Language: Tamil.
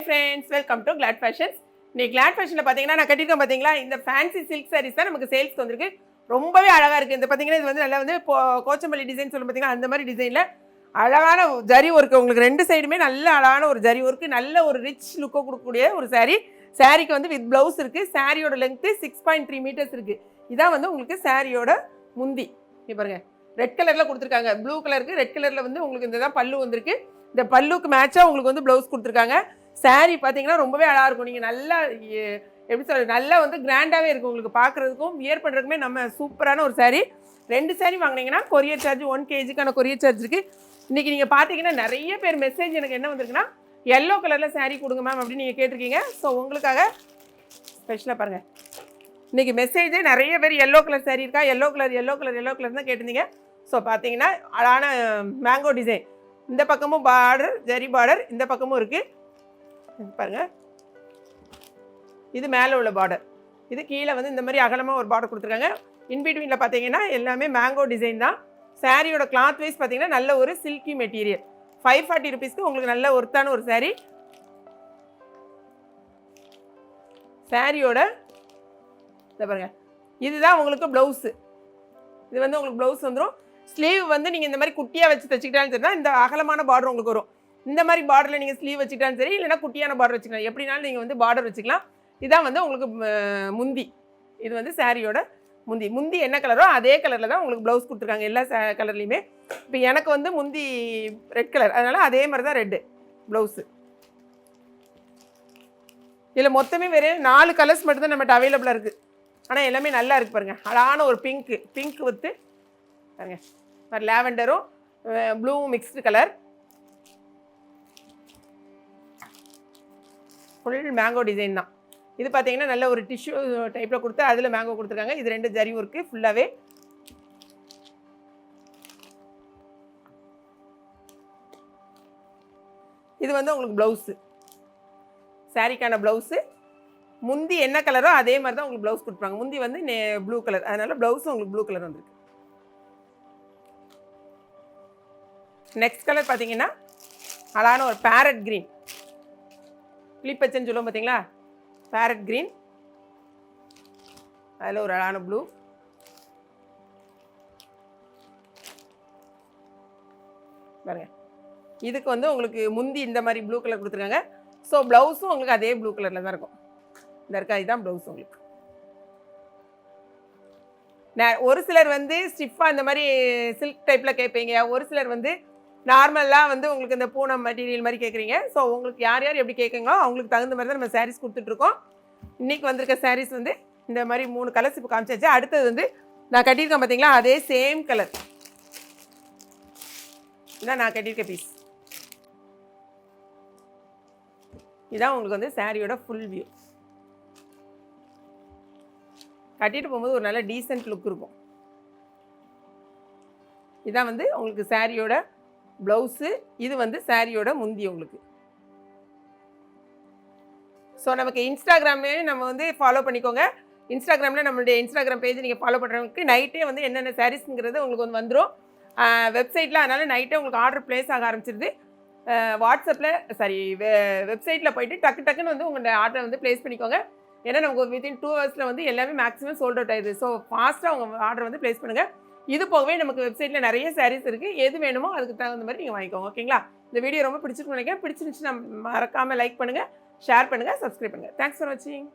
Friends, welcome to Glad Fashions. இன்னைக்கு கிளாட் ஃபேஷனில் பார்த்தீங்கன்னா நான் கட்டியிருக்கேன் பார்த்தீங்களா, இந்த ஃபேன்சி சில்க் சாரீஸ் தான் நமக்கு சேல்ஸ்க்கு வந்திருக்கு. ரொம்பவே அழகாக இருக்குது. இந்த பார்த்தீங்கன்னா இது வந்து நல்லா வந்து கோச்சம்பள்ளி டிசைன் சொல்லும் பார்த்தீங்கன்னா, அந்த மாதிரி டிசைனில் அழகான ஜரி ஒர்க்கு, உங்களுக்கு ரெண்டு சைடுமே நல்ல அழகான ஒரு ஜரி ஒர்க்கு, நல்ல ஒரு ரிச் லுக்கை கொடுக்கக்கூடிய ஒரு சாரீ. சாரீக்கு வந்து வித் ப்ளவுஸ் இருக்குது. சாரியோட லென்த்து 6.3 மீட்டர்ஸ் இருக்குது. இதான் வந்து உங்களுக்கு சாரியோட முந்தி. இங்கே பாருங்கள், ரெட் கலரில் கொடுத்துருக்காங்க. ப்ளூ கலருக்கு ரெட் கலரில் வந்து உங்களுக்கு இந்த தான் பல்லு வந்திருக்கு. இந்த பல்லுக்கு மேட்சாக உங்களுக்கு வந்து ப்ளவுஸ் கொடுத்துருக்காங்க. சாரீ பார்த்தீங்கன்னா ரொம்பவே அழகாக இருக்கும். நீங்கள் நல்லா எப்படி சொல்கிறது, நல்லா வந்து கிராண்டாகவே இருக்கும் உங்களுக்கு பார்க்குறதுக்கும் வியர் பண்ணுறதுக்குமே. நம்ம சூப்பரான ஒரு சாரீ. 2 சாரீ வாங்கினீங்கன்னா கொரியர் சார்ஜ் 1 kgக்கான கொரியர் சார்ஜ் இருக்குது. இன்றைக்கி நீங்கள் பார்த்தீங்கன்னா நிறைய பேர் மெசேஜ் எனக்கு என்ன வந்திருக்குன்னா, எல்லோ கலரில் சாரீ கொடுங்க மேம் அப்படின்னு நீங்கள் கேட்டிருக்கீங்க. ஸோ உங்களுக்காக ஸ்பெஷலாக பாருங்கள், இன்றைக்கி மெசேஜே நிறைய பேர் எல்லோ கலர் சாரீ இருக்கா, எல்லோ கலர் தான் கேட்டிருந்தீங்க. ஸோ பார்த்தீங்கன்னா அழகான மேங்கோ டிசைன், இந்த பக்கமும் பார்டர் ஜரி பார்டர், இந்த பக்கமும் இருக்குது பாருங்கள். இது மேலே உள்ள பார்டர், இது கீழே வந்து இந்த மாதிரி அகலமாக ஒரு பார்டர் கொடுத்துருக்காங்க. இன்பிட்வீனில் பார்த்தீங்கன்னா எல்லாமே மேங்கோ டிசைன் தான். சாரியோட கிளாத் வைஸ் பார்த்தீங்கன்னா நல்ல ஒரு சில்கி மெட்டீரியல். 540 ருபீஸ்க்கு உங்களுக்கு நல்ல ஒர்த்தான ஒரு சாரீ. சாரியோட இதை பாருங்கள், இதுதான் உங்களுக்கு ப்ளவுஸு. இது வந்து உங்களுக்கு ப்ளவுஸ் வந்துடும். ஸ்லீவ் வந்து நீங்கள் இந்த மாதிரி குட்டியாக வச்சு தைச்சிக்கிட்டாலும் சரி தான், இந்த அகலமான பார்டர் உங்களுக்கு வரும். இந்த மாதிரி பார்டரில் நீங்கள் ஸ்லீவ் வச்சுக்கிட்டாலும் சரி, இல்லைனா குட்டியான பார்டர் வச்சுக்கலாம். எப்படினாலும் நீங்கள் வந்து பார்டர் வச்சுக்கலாம். இதான் வந்து உங்களுக்கு முந்தி. இது வந்து சாரியோட முந்தி என்ன கலரோ அதே கலரில் தான் உங்களுக்கு ப்ளவுஸ் கொடுத்துருக்காங்க எல்லா கலர்லேயுமே. இப்போ எனக்கு வந்து முந்தி ரெட் கலர், அதனால் அதே மாதிரி தான் ரெட்டு ப்ளவுஸு. இதில் மொத்தமே வேறு 4 கலர்ஸ் மட்டும்தான் நம்மகிட்ட அவைலபிளாக இருக்குது. ஆனால் எல்லாமே நல்லா இருக்குது பாருங்கள். அழகான ஒரு பிங்க் வித்து பாருங்கள், மாதிரி லாவெண்டரும் blue mixed colour, full mango design தான். இது பார்த்தீங்கன்னா நல்ல ஒரு டிஷ்யூ டைப்பில் கொடுத்து அதில் மேங்கோ கொடுத்துருக்காங்க. இது 2 ஜரி ஒர்க்கு ஃபுல்லாகவே. இது வந்து உங்களுக்கு ப்ளவுஸு, சாரிக்கான ப்ளவுஸு. முந்தி என்ன கலரோ அதே மாதிரி தான் உங்களுக்கு ப்ளவுஸ் கொடுப்பாங்க. முந்தி வந்து ப்ளூ கலர், அதனால் ப்ளவுஸும் உங்களுக்கு ப்ளூ கலர் வந்துருக்கு. நெக்ஸ்ட் கலர் பார்த்தீங்கன்னா அழகான ஒரு பேரட் க்ரீன், கிளிப்பச்சன்னு சொல்லுவோம் பார்த்தீங்களா, பேரட் க்ரீன். அதில் ஒரு அழகான ப்ளூ. பாருங்க, இதுக்கு வந்து உங்களுக்கு முந்தி இந்த மாதிரி ப்ளூ கலர் கொடுத்துருக்காங்க. ஸோ ப்ளவுஸும் உங்களுக்கு அதே ப்ளூ கலரில் தான் இருக்கும். இந்த இருக்கா, இதுதான் ப்ளவுஸ் உங்களுக்கு. ஒரு சிலர் வந்து ஸ்டிஃபாக இந்த மாதிரி சில்க் டைப்பில் கேட்பீங்க, ஒரு சிலர் வந்து நார்மலாக வந்து உங்களுக்கு இந்த பூனம் மெட்டீரியல் மாதிரி கேட்குறீங்க. ஸோ உங்களுக்கு யார் எப்படி கேட்குங்களோ அவங்களுக்கு தகுந்த மாதிரி தான் நம்ம சாரீஸ் கொடுத்துட்ருக்கோம். இன்றைக்கி வந்திருக்க சாரீஸ் வந்து இந்த மாதிரி 3 கலர்ஸ் இப்போ காமிச்சாச்சு. அடுத்தது வந்து நான் கட்டியிருக்கேன் பார்த்தீங்களா, அதே சேம் கலர் இதான் நான் கட்டியிருக்க பீஸ். இதுதான் உங்களுக்கு வந்து சாரியோட ஃபுல் வியூ. கட்டிட்டு போகும்போது ஒரு நல்ல டீசென்ட் லுக் இருக்கும். இதான் வந்து உங்களுக்கு சாரியோட ப்ளவுஸு. இது வந்து சாரியோட முந்தி உங்களுக்கு. ஸோ நமக்கு இன்ஸ்டாகிராமே நம்ம வந்து ஃபாலோ பண்ணிக்கோங்க. இன்ஸ்டாகிராமில் நம்மளுடைய இன்ஸ்டாகிராம் பேஜ் நீங்கள் ஃபாலோ பண்ணுறவங்களுக்கு நைட்டே வந்து என்னென்ன சாரீஸுங்கிறது உங்களுக்கு வந்து வந்துடும் வெப்சைட்டில். அதனால் நைட்டே உங்களுக்கு ஆர்டர் ப்ளேஸ் ஆக ஆரம்பிச்சிருது. வாட்ஸ்அப்பில் வெப்சைட்டில் போய்ட்டு டக்குன்னு வந்து உங்களோட ஆர்டரை வந்து ப்ளேஸ் பண்ணிக்கோங்க. ஏன்னா நமக்கு வித்தின் 2 ஹவர்ஸில் வந்து எல்லாமே மேக்ஸிமம் சோல்ட் அவுட் ஆயிடுது. ஸோ ஃபாஸ்ட்டாக உங்கள் ஆர்டர் வந்து ப்ளேஸ் பண்ணுங்கள். இது போகவே நமக்கு வெப்சைட்டில் நிறைய சாரீஸ் இருக்குது. எது வேணுமோ அதுக்கு தகுந்த மாதிரி நீங்கள் வாங்கிக்கோங்க. ஓகேங்களா? இந்த வீடியோ ரொம்ப பிடிச்சிருக்குன்னு நினைக்கிறேன். பிடிச்சிருந்துச்சுன்னா மறக்காமல் லைக் பண்ணுங்கள், ஷேர் பண்ணுங்கள், சப்ஸ்கிரைப் பண்ணுங்கள். தேங்க்ஸ் ஃபார் வாட்சிங்.